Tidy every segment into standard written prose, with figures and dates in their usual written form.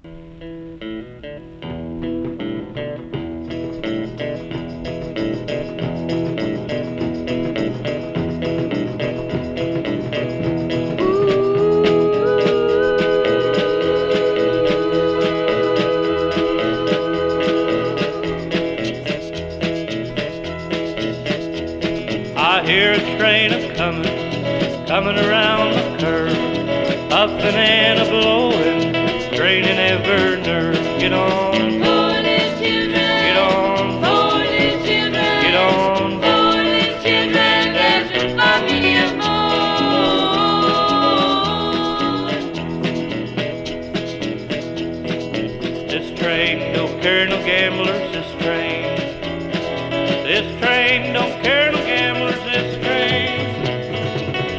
I hear a train coming around the curve, puffing and a blowing, straining every nerve. Get on, Morning children, get on, morning children, get on. morning children, there's a family more. This train don't carry no gamblers. This train don't carry no gamblers.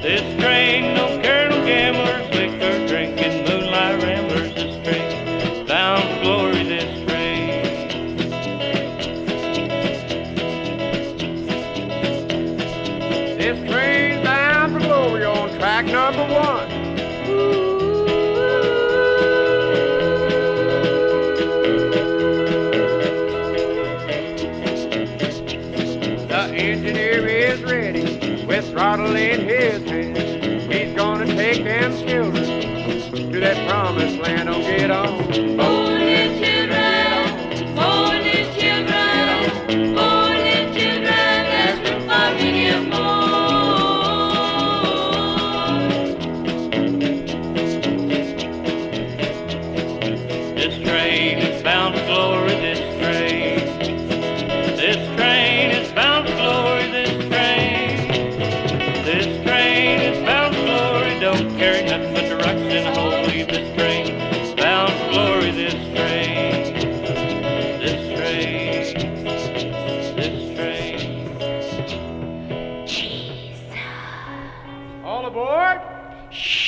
This train don't carry no gamblers. Liquor drinking, moonlight ramblers. This train bound for glory. This train. This train's bound for glory on track number 1. The engineer is ready with throttle in his hand. He's gonna take them children to that promised land. Oh, get on. Morning children, morning children, morning children, there's a family more. This train is bound for glory. This train. This train is bound for glory. This train. This train is bound for glory. Don't carry nothing but the rocks in a hole. Leave this train bound for glory. This train. This train. This train. All aboard. Shh.